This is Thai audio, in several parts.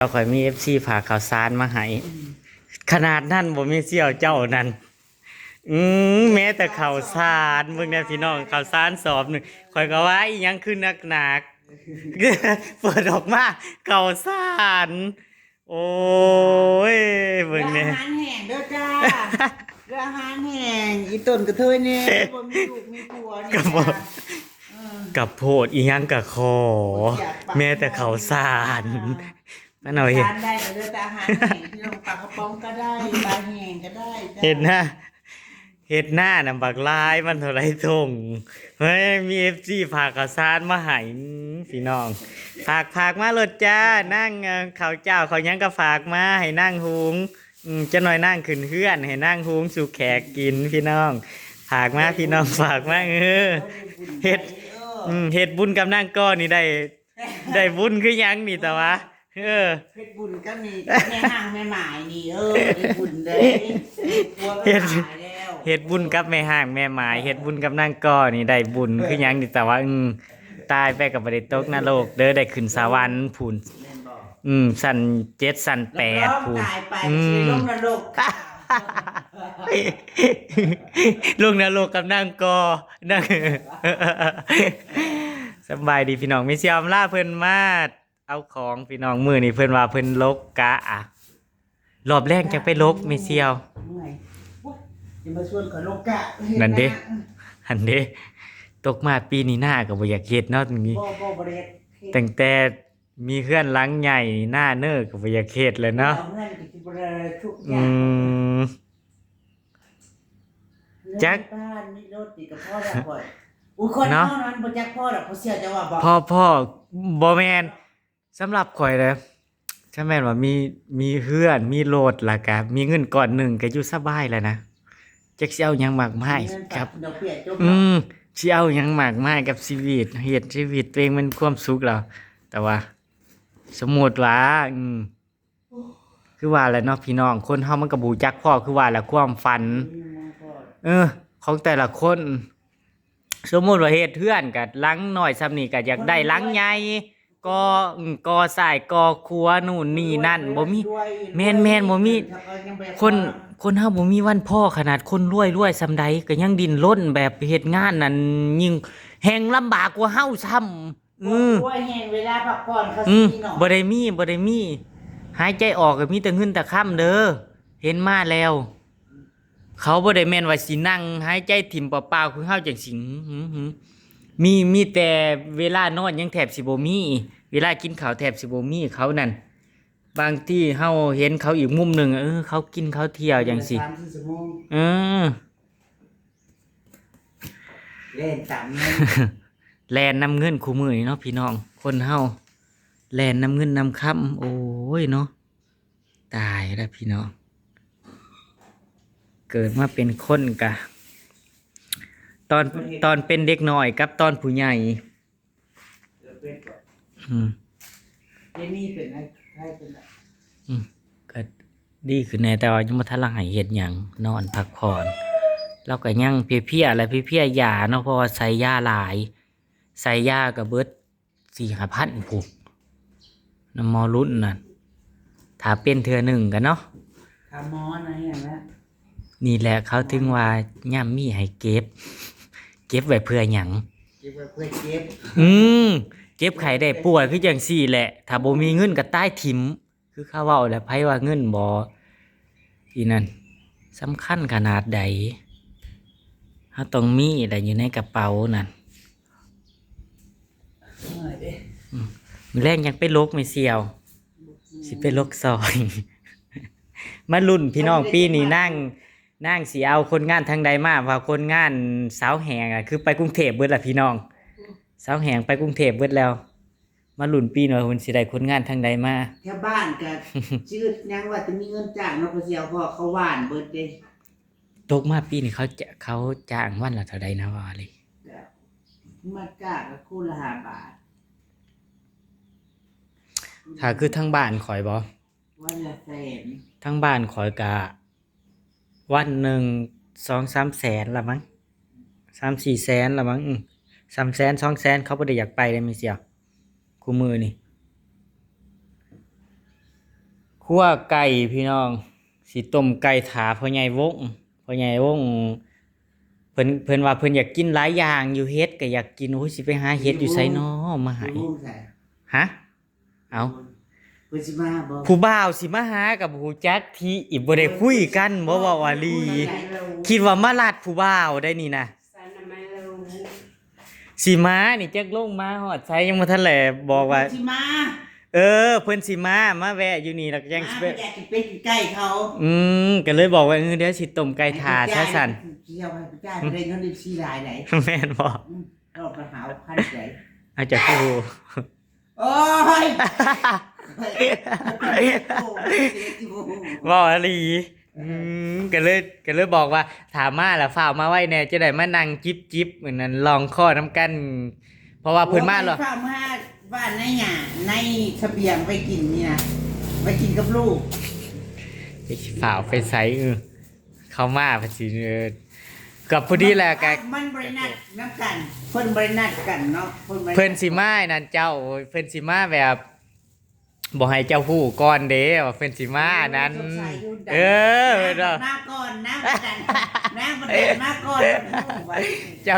เราข่อยมีFCฝากข่าวสารมาให้ขนาดนั้นบ่มีเสี่ยวเจ้านั่นแม้แต่ข่าวสารมึงเนี่ยพี่น้องข่าวสารสอบหนึ่งข่อยก็ว่าอีหยังคือนักหนักเปิดออกมาข่าวสารโอ้ยเบิ่งเนี่ย อาหารแห้งเด้อจ้าอาหารแห้งอีต้นกระเทยเนี่ยบ่มีลูกมีผัวนี่ กับบ่กับโพดอีหยังกับคอแม้แต่ข่าวสารนั่นเอาเห็น ทานได้ก็เด้อแต่อาหารแห้งที่ลงปลากระป๋องก็ได้ปลาแห้งก็ได้จ้า เห็นหน้าน่ะบักลายมันเท่าไรทงเฮ้ยมีFCฝากข่าวสารมาให้พี่น้องฝากมาโลดจ้านั่งข้าวเจ้าเขาวหยังก็ฝากมาให้นั่งหุงจะหน่อยนั่งขึ้นเฮือนให้นั่งหุงสู่แขกกินพี่น้องฝากมาพี่น้องฝากมาเฮ็ดเฮ็ดบุญกับนั่งก้อนนี่ได้บุญคือหยังนี่แต่ว่าเฮ็ดบุญก็มีแม่ห่างแม่หมายนี่ได้บุญเลยกลัวไม่หายแล้ว เฮ็ดบุญกับแม่ห้างแม่หมายเฮ็ดบุญกับนางก้อนี่ได้บุญคือหยังนี่แต่ว่าตายไปก็บ่ได้ตกนรกเด้อได้ขึ้นสวรรค์พูนสั่น7สั่น8พูนตายไปสิลงนรก ลงนรกกับนางก้อนั่งสบายดีพี่น้องมีเสียมลาเพิ่นมาเอาของพี่น้องมื้อนี้เพิ่นว่าเพิ่นลกกะอ่ะรอบแรกจังไปลกไม่เสียวอย่ามาชวนขอลงกะ นั่นเด้อันเด้ตกมาปีนี้หน้าก็บ่อยากเฮ็ดเนาะตรงนี้บ่ได้ตั้งแต่มีเพื่อนหลังใหญ่หน้าเน้อก็บ่อยากเฮ็ดเลยเนาะจักบ้านนี่รถติดกับพ่อแล้วก่อนคนเนาะนั้นบ่จักพ่อดอกเพราะเสียจะว่าพ่อบ่แม่นสำหรับข่อยเลยถ้าแม่นว่ามีเพื่อนมีรถล่ะก็มีเงินก้อนหนึงก็อยู่สบายแล้วนะจักสิเอาหยังมากมายครับสิเอาหยังมากมายกับชีวิตเฮ็ดชีวิตตัวเองมันความสุขแล้วแต่ว่าสมมุติว่าคือว่าแหละเนาะพี่น้องคนเฮามันก็บ่จักพ่อคือว่าแหละความฝันของแต่ละคนสมมุติว่าเฮ็ดเฮือนก็หลังน้อยซ้ำนี่ก็อยากได้หลังใหญ่ก่อสร้างก่อครัวนู่นนี่นั่นบ่มีแม่นบ่มีคนเฮาบ่มีวันพ่อขนาดคนรวยส่ำใดก็ยังดิ้นรนแบบเฮ็ดงานนั่นยิ่งแฮงลำบากกว่าเฮาซ้ำรวยแฮงเวลาพักผ่อนเขาสิเนาะบ่ได้มีหายใจออกก็มีแต่เงินแต่ค่ำเด้อเห็นมาแล้วเขาบ่ได้แม่นว่าสินั่งหายใจถิ่มเปล่าๆคือเฮาจังสิมีแต่เวลานอนยังแทบสิบ่มีเวลากินข้าวแทบสิบ่มีเขานั่นบางที่เฮาเห็นเขาอีกมุมหนึ่งเขากินเขาเที่ยวจังสิเล่นตามเงินแลนนำเงินคู่มือนี่เนาะพี่น้องคนเฮาแลนนำเงินนำคำโอ้ยเนาะตายแล้วพี่น้องเกิดมาเป็นคนกะตอนเป็นเด็กน้อยกับตอนผู้ใหญ่นี่เป็นให้เป็นก็ดีขึ้นแน่แต่ว่ายังบ่ทันละหายเฮ็ดหยังนอนพักผ่อนแล้วก็ยังเพลียๆอะไรเพลียๆยาเนาะเพราะว่าใส่ยาหลายใส่ยาก็เบิด 4-5,000 พุ่นน้ำหมอรุ่นนั่นถ้าเป็นเทื่อหนึ่งกันเนาะหาหมอนะอย่างนั้นนี่แหละเขาถึงว่าย่ำมีให้เก็บไว้เพื่อหยังเก็บไว้เพื่อเก็บเก็บไข้ได้ป่วยคือจังซี่แหละถ้าบ่มีเงินก็ตายถิ่มคือเขาเว้าแหละไผว่าเงินบ่ที่นั่นสำคัญขนาดใดเฮาต้องมีได้อยู่ในกระเป๋านั่นมื้อแรกยังไปลกไม่เสียวสิไปลกซอยมาลุ้นพี่น้องปีนี้นั่งสิเอาคนงานทางใดมาว่าคนงานสาวแหงคือไปกรุงเทพเบิดล่ะพี่น้องสาวแหงไปกรุงเทพเบิดแล้วมาลุ้นปีหน่อยเพิ่นสิได้คนงานทางใดมาแถวบ้านก็ชื่อยังว่าจะมีเงินจ้างเนาะเพราะเสียวพ่อเขาหว่านเบิดเด้ตกมาปีนี้เขาจ้างวันละเท่าใดนะว่าเลยมาจ้างก็คู่ละ5 บาทถ้าคือทั้งบ้านข่อยบ่วันละแสนทั้งบ้านข่อยก็วันหนึ่ง 2-3 แสนละมั้ง 3-4 แสนละมั้ง3 แสน 2 แสนเขาบ่ได้อยากไปเลยมีเสียคู่มือนี่ คั่วไก่พี่น้องสิต้มไก่ถาพ่อใหญ่วงพ่อใหญ่วงเพิ่นว่าเพิ่นอยากกินหลายอย่างอยู่เฮ็ดก็อยากกินโอ้ยสิไปหาเฮ็ดอยู่ไสน้อมาให้ฮะเอา เพิ่นสิมาบ่ ผู้บ่าวสิมาหากับผู้จักที่อีบ่ได้คุยกันบ่เว้าอาลีคิดว่ามาลัดผู้บ่าวได้นี่นะสิมานี่จักลงมาฮอดไสยังบ่ทันแลบอกว่า เพิ่นสิมา เพิ่นสิมาแวะอยู่นี่แล้วก็ยังสิไป อยากสิเป็นใกล้เขา ก็เลยบอกว่าเดี๋ยวสิต้มไก่ถาซะสั่น เกี่ยวให้ผู้จ่ายบ่ได้เงินได้4หลายไหน แม่นบ่ รอบปัญหาพันใหญ่ อาจจะผู้ โอ้ย ว่าอลีก็เลยบอกว่าถามมาแล้วฝากมาไว้แน่จะได้มานั่งจิบเหมือนนั้นลองข้อน้ำกัน เพราะว่าเพิ่นมาหรอ ข้าวมาบ้านในหยังในเสบียงไปกินนี่นะไปกินกับลูก ฝากไปใส่เข้ามาภาษีกับพอดีแหละกัน มันบริณัดน้ำกันเพิ่นบริณัดกันเนาะ เพิ่นสิมานั่นเจ้าเพิ่นสิมาแบบบ่ให้เจ้าฮู้ก่อนเด้ว่าเพิ่นสิมานั้นเด้อ มาก่อนนะบัดนั้นนะบัดนั้นมาก่อน เจ้า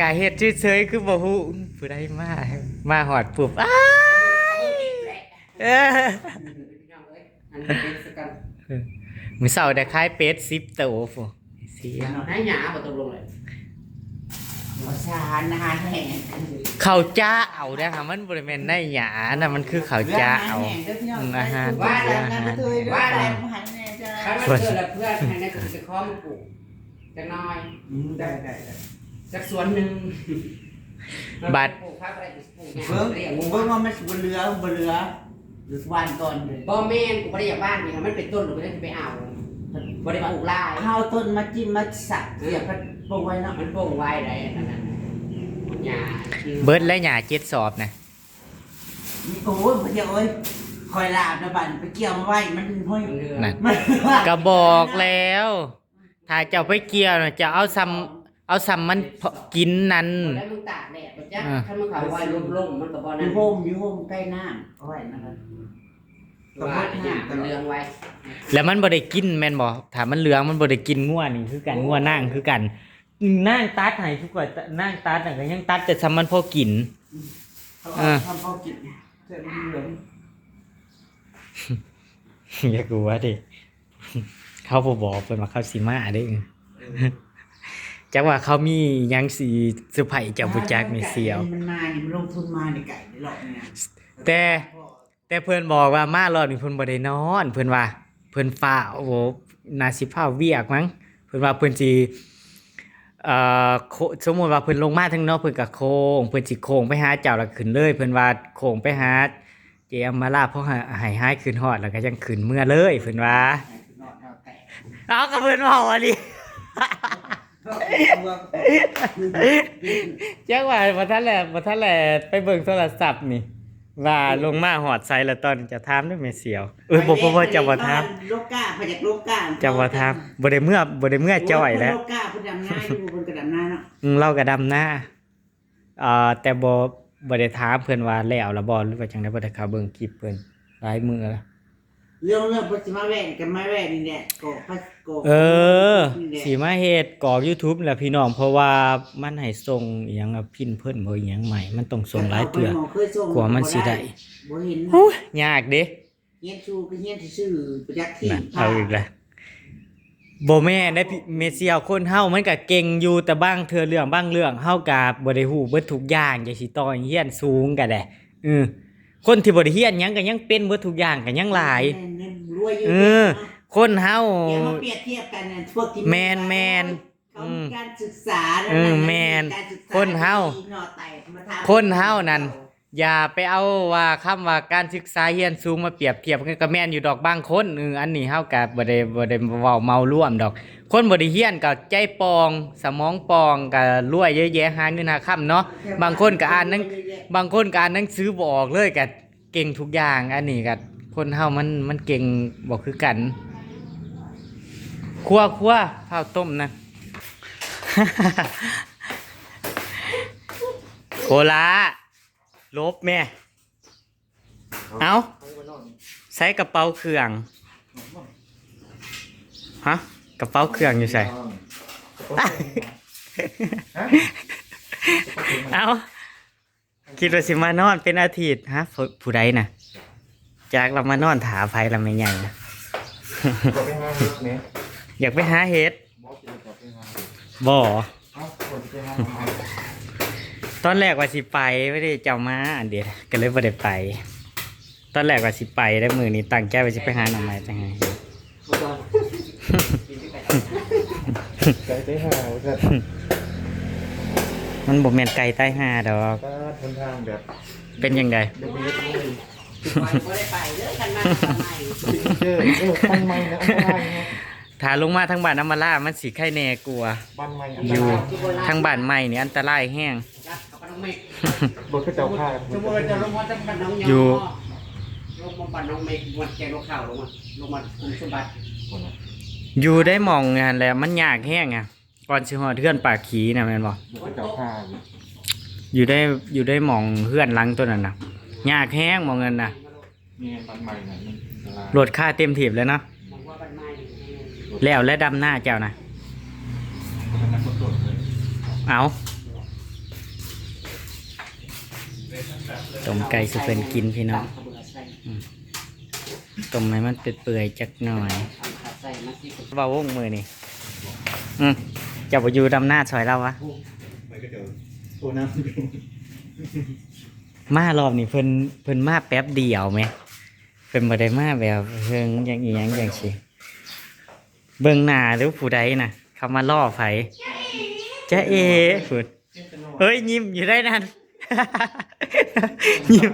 กะเฮ็ดเฉยๆคือบ่ฮู้ผู้ใดมาฮอดปุ๊บอ้ายมื้อเช้าได้ขายเป็ด10ตัวพุเสีย ให้หยาบ่ตกลงเลย ขอชานนะคะแห้ง ข้าวจ้าเอาเด้อค่ะมันบ่ได้แม่นได้หยาน่ะมันคือข้าวจ้าเอาอาหาร ว่าแล้วกันว่าแล้วหันแน่จ้า ถ้ามันเกิดแล้วเพื่อนให้ได้ไปขอมาปลูกจะน้อย ได้ จากสวนหนึง บัด ปลูกพักอะไรปลูก เบิ่ง เรียก เบิ่งว่ามันบนเรือหรือวันก่อนเลย บ่แม่นกูบ่ได้อยากบ้านนี่มันเป็นต้นหรือบ่ได้ไปเอาบ่ได้ปลูกลาย ข้าวต้นมาจิ้มมาสักเสียบกันปงไว้เนาะ มันโป่งไว้ได้นั่นน่ะหญ้า เบิดและหยา7สอบนะ มีโอ้ยเดี๋ยวโอ้ยคอยลาบนะบันไปเกี่ยวมาไว้มันห้อย มันเรือ นั่น มัน ก็บอกแล้ว ถ้าเจ้าไปเกี่ยวน่ะจะเอาซ้ำมันกินนั่น แล้วมึงตากแดดบ่จ๊ะถ้ามึงเขาไว้ลมๆมันก็บ่ อ นั่ ยู่ น โฮมอยู่โฮมใกล้น้ำเอาไว้นะครับ ว่าหญ้ามันเรืองไว้ แล้วมันบ่ได้กินแม่นบ่ถ้ามันเหลืองมันบ่ได้กินงัวนี่คือกันงัวนั่งคือกันนั่งตัดให้ทุกว่านั่งตัดน่ะก็ยังตัดแต่ซ้ำมันพอกิน ทำพอกินเสร็จเหลือง อย่ากลัวดิ เขาบ่บอกเพิ่นว่าเขาสิมาเด้จักว่าเขามีหยังสิเซอร์ไพรส์เจ้าบ่จักนี่เสียว มันมาเนี่ยมันลงทุนมาในไก่ในหลอกเนี่ย แต่เพิ่นบอกว่ามารอบนี้เพิ่นบ่ได้นอนเพิ่นว่าเพิ่นฟ้าโอ้โหน่าสิฟ้าเวียกมั้งเพิ่นว่าเพิ่นสิสมมุติว่าเพิ่นลงมาทางนอกเพิ่นก็โค้งเพิ่นสิโค้งไปหาเจ้าแล้วขึ้นเลยเพิ่นว่าโค้งไปหาเจอมาลาเพราะให้หายขึ้นฮอดแล้วก็ยังขึ้นเมื่อเลยเพิ่นว่าเอาก็เพิ่นเว้าอันนี้ จักว่าบ่ทันแหละไปเบิ่งโทรศัพท์นี่ว่าลงมาหอดไซแล้วตอนจะถามด้วยแม่เสียวบ่จะบ่ถาม โลกาไปจากโลกา จะบ่ถามบ่ได้เมื่อจ้อยแล้ว โลกาผู้ดำหน้าอยู่บนกระดำหน้าเนาะ เราก็ดำหน้าแต่บ่ได้ถามเพิ่นว่าแล้วล่ะบ่หรือว่าจังได๋บ่ได้เข้าเบิ่งคลิปเพิ่นหลายมื้อแล้ว เรื่องปัจจุบันแว่นกับไม้แว่นนี่แหละโกพัสโก สิมาเฮ็ดกรอก YouTube แหละพี่น้องเพราะว่ามันให้ส่งอีหยังพินเพิ่นบ่อีหยังใหม่มันต้องส่งหลายเทื่อกว่ามันสิได้ บ่เห็น โอ้ยยากเด้ เฮียนชูก็เฮียนซื่อประยักษ์ที่ นั่นเอาอีกแล้วบ่แม่นได้เมเซียวคนเฮามันก็เก่งอยู่แต่บางเทื่อเรื่องบางเรื่องเฮาก็บ่ได้ฮู้เบิดทุกอย่างจังสิต่อเฮียนสูงก็ได้คนที่บ่ได้เฮียนหยังก็ยังเป็นเบิดทุกอย่างก็ยังหลาย รวยอยู่ คนเฮา เดี๋ยวมาเปรียบเทียบกันนะพวกที่ แม่น การศึกษา แม่นคนเฮานั่นอย่าไปเอาว่าคำว่าการศึกษาเฮียนสูงมาเปรียบเทียบกันก็แม่นอยู่ดอกบางคนอันนี้เฮาก็บ่ได้เว้าเมาร่วมดอก คนบ่ได้เฮียนก็ใจปองสมองปองก็รวยเยอะแยะหาเงินหาค่ำเนาะบางคนก็อ่านหนังสือบ่ออกเลยก็เก่งทุกอย่างอันนี้ก็คนเฮามันเก่งบ่คือกันคั่วข้าวต้มนะ โคลาลบแม่เอา ใส่กระเป๋าเครื่องฮะกระเป๋าเครื่องอยู่ใส่ เอาคิดว่าสิมานอนเป็นอาทิตย์ฮะผู้ใดน่ะจากเรามานอนถาไฟเราไม่ใหญ่นะ จะไปหาเฮ็ดไหม อยากไปหาเห็ด บอสจะไปหาเฮ็ด บ่ เอ้าคนจะไปหาทำไม ตอนแรกว่าสิไปไม่ได้เจ้ามาอันเดียวก็เลยไม่ได้ไป ตอนแรกว่าสิไปได้มือนี้ตั้งใจว่าสิไปหาหน่อไม้จังไง ใจไปหาว่าจะ มันบ่แม่นไก่ใต้หาดอก ถ้าทนทางแบบ เป็นยังไง เดบิวต์เลย ไม่ได้ไปเด้อกันมาทำไม เจอบ้านใหม่นะอันตรายนะ ถ้าลงมาทางบ้านน้ำมาล่ามันสิไข่แน่กลัว บ้านใหม่อัน อ ต ยู่ ราย ทางบ้านใหม่นี่อันตรายแห้ง รับเขาก็ต้องไม่ รถก็เจ้าผ้า สมมติจะลงมาจากบ้านน้อง อยู่ ลงมาบ้านน้องเมฆวันแกงลงข่าวลงมาคุมสมบัติ อยู่ได้หมองงานแล้วมันยากแห้งอ่ะก่อนสิฮอดเฮือนปากขีน่ะแม่นบ่ รถก็เจ้าผ้าอยู่ อยู่ได้หมองเฮือนหลังตัวนั้นน่ะยากแห้งหมองเงินน่ะ นี่ไงบ้านใหม่น่ะมันอันตราย รถค่าเต็มถีบเลยเนาะ มองว่าบ้านไม้ แล้วและดำหน้าเจ้านะ มันนักรถเลย เอาต้มไก่สุเพิ่นกินพี่น้องต้มให้มันเปื่อยๆจักหน่อย ใส่มาสิ เบาวงมือนี่เจ้าบ่อยู่ดำหน้าซอยเราวะ มันก็เจอตัวน้ำ มารอบนี้เพิ่นมาแป๊บเดียวไหมเพิ่นบ่ได้มาแบบเพิ่งอย่างอีหยังอย่างสิเบิ่งหน้าหรือผู้ใดน่ะเขามาล่อไผจ๊ะเอพุ่นเฮ้ยยิ้มอยู่ได้นั่น ยิ้ม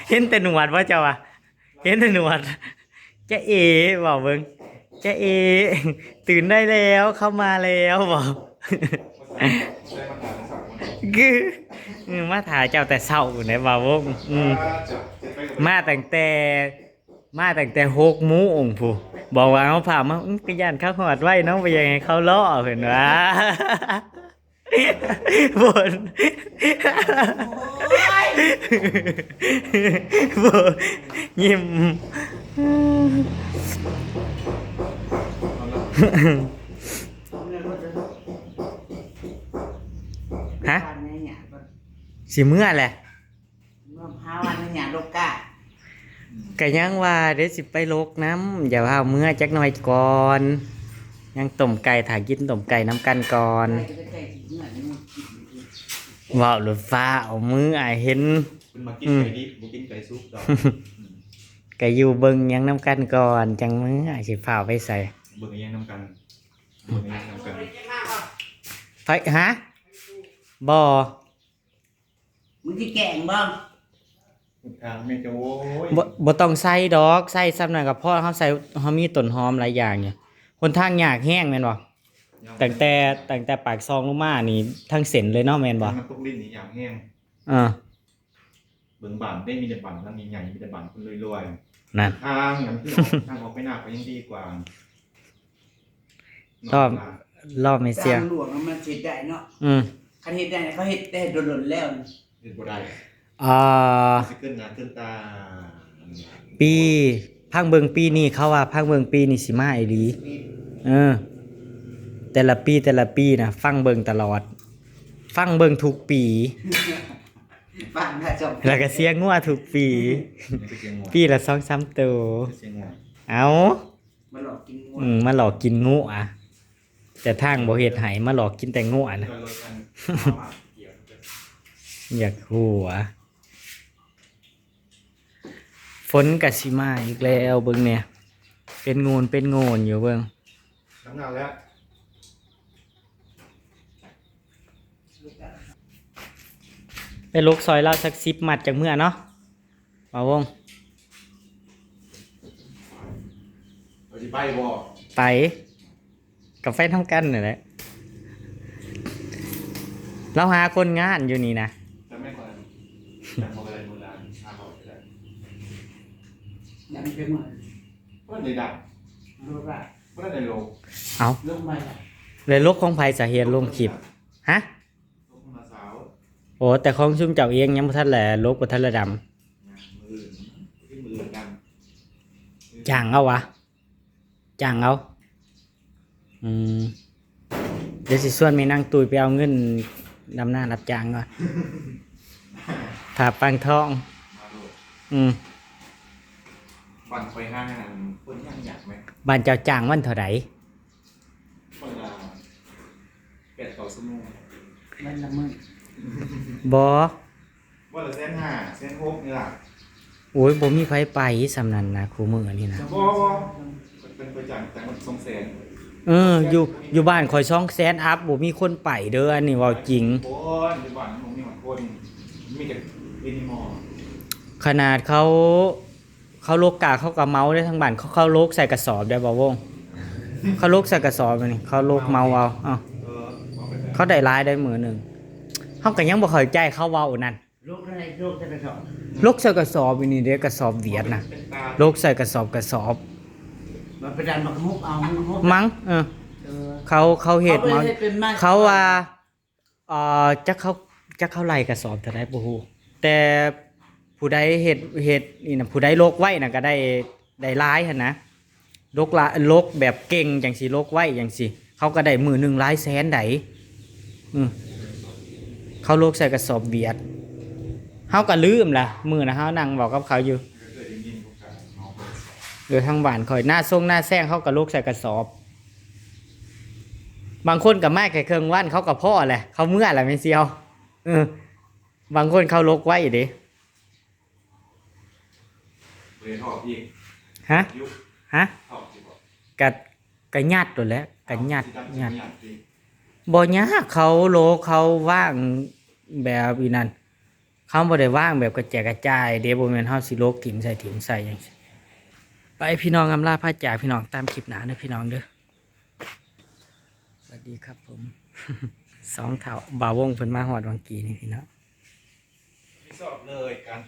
เห็นแต่หนวดว่าเจ้าอ่ะเห็นแต่หนวดจ๊ะเอบอกเบิ่งจ๊ะเอ ตื่นได้แล้วเข้ามาแล้วบอก คือมาถ่ายเจ้าแต่เศร้าในบ่าวงมาตั้งแต่6 โมงผู้บอกว่าเอาผ่ามาก็ย่านเข้าหอดไว้น้องไปยังไงเขาล่อเห็นว่า บน บนยิ้ม ฮะ วันนี้เนี่ย สิเมื่อแหละ เมื่อพาวันนี้เนี่ยลูกกะ ก็ยังว่าเดี๋ยวสิไปโลกน้ำอย่าว่าเมื่อจักหน่อยก่อน ยังต้มไก่ถ่ายกินต้มไก่น้ำกันก่อน ไปจะได้เหมือนมึงกิน ว่าวหรือฟ้าเอามือไอายเห็น คุณมากินไก่ดิบบุกินไก่ซุปดอก ก็อยู่เบิ่งหยังน้ำกันก่อนจังมือไอายสิฝ่าวไปใส่ เบิ่งยังน้ำกันเบิ่งยังน้ำกัน ไฟฮะบ่ มึงที่แก่งบ้าง ทางแม่จะโว้ย บ่ต้องใส่ดอกใส่ซ้ำนั่นกับพ่อเขาใส่เขามีต้นหอมหลายอย่างอยู่คนทางยากแห้งแม่นบ่ตั้งแต่ปากซองลงมานี่ทั้งเส้นเลยเนาะแม่นบ่ มันตกลิ้นนี่อย่างแห้ง เออ เบิ่งบ้านได้มีแต่บ้านแล้วมีใหญ่มีแต่บ้านคนรวย นั่น ๆทางอย่างที่ทางออกไปหน้าก็ยังดีกว่า รอบไม่เสีย กลางหลวงมันเห็ดได้เนาะ อืม คันเห็ดได้เขาเห็ดได้โดนๆแล้ว เห็นบ่ได้ สิขึ้นหน้าขึ้นตา ปีพังเบิงปีนี้เขาว่าพังเบิงปีนี้สิมาไอหลีแต่ละปีนะฟังเบิงตลอด ฟังเบิงทุกปี ฟังถ้าจบ แล้วก็เสียงงัวทุกปี ปีละ2-3ตัว เสียงหัว เอา มาหลอกกินงัว มาหลอกกินงัวแต่ทางบ่เฮ็ดให้มาหลอกกินแต่งัวนะ ก็รถกันเกี่ยว อยากหัวฝนก็สิมาอีกแล้วเบิ่งเนี่ยเป็นโงนอยู่เบิ่ง น้ำเงาแล้ว ไปลุกซอยเราสัก10 มัดจากเมื่อเนาะมาวง เราจะไปบ่ ไปกับแฟนทำกันนี่แหละเราหาคนงานอยู่นี่นะ จะไม่ก่อนจะมองอะไรโบราณหาเขาจะได้ ยังเป็นเหมือน ว่าในดับ ลูกอะ ว่าในโลก เอา ลูกไปอะ เลยลกของไผสาเหตุลงคลิปฮะ โลกมาสาว โอ้แต่ของซุมเจ้าเองยังบ่ทันแหละลกบ่ทันละดำ มืออื่นที่มืออื่นกัน จ้างเอาวะจ้างเอาอืมเดี๋ยวสิส่วนแม่นางตุ้ยไปเอาเงินดำหน้ารับจ้างก่อนถ้าปังทอง มาโลด อืม บันคอยห้างคนย่างอยากไหม บ้านเจ้าจ้างวันเท่าไหร่ เวลา8-9 ชั่วโมง มันละมึง บ่ ว่าละ1.5 1.6นี่ล่ะ โอ้ยบ่มีไผไปสำนั้นนะคู่มื้อนี่นะ บ่เป็นประจำแต่มัน200,000 อยู่บ้านข่อย200,000อัพบ่มีคนไปเด้ออันนี้เว้าจริง คนอยู่บ้านมันมีหลายคนมีแต่เอนิมอล ขนาดเขาโลกกาเขาก็เมาได้ทั้งบ้านเขาโลกใส่กระสอบได้บ่วงเขาโลกใส่กระสอบนี่เขาโลกเมาเอาอ้าว เอาไป เขาได้รายได้มื้อหนึงเฮาก็ยังบ่เข้าใจเขาเว้านั่น ลูกอะไรลูกจะไปสอน โลกใส่กระสอบนี่เด้กระสอบเวียดนะ เป็นตา โลกใส่กระสอบ มันไปดันบักมุกเอามุก มั้งเขาเฮ็ด มา เมา เขาว่าจักเขาไล่กระสอบเท่าใดบ่ฮู้แต่ผู้ใดเฮ็ดนี่น่ะผู้ใดโลกไว้น่ะก็ได้หลายหั่นนะโลกแบบเก่งจังซี่โลกไว้จังซี่เขาก็ได้มื้อหนึงหลายแสนไดเขาโลกใส่กระสอบเบียดเฮาก็ลืมล่ะมื้อน่ะเฮานั่งบอกกับเขาอยู่ เคยได้ยินพวกกันเอาไป เดี๋ยวทางบ้านข่อยหน้าแซงเขาก็โลกใส่กระสอบ บางคนกับแม่แค่เครื่องว่านเขากับพ่อแหละเขาเมื่อแหละไม่เซียวบางคนเขาลกไว้เด้ เรียนออกอีก ฮะ ยุค ฮะ ออกสิบอก กะญาติตัวแหล้วกะญาติ ญา ญาติ ติ บ่ยากเขาโลกเขาว่างแบบอีนั่นเขาบ่ได้ว่างแบบกระแจกกระจายเด้บ่แม่นเฮาสิโลกถิ่มใส่จังซี่ไปพี่น้องอำลาพระจากพี่น้องตามคลิปหน้าเด้อพี่น้องเด้อสวัสดีครับผม 2 เท่าบ่าววงเพิ่นมาฮอดวังกี้นี่พี่น้อง ไม่ชอบเลยการ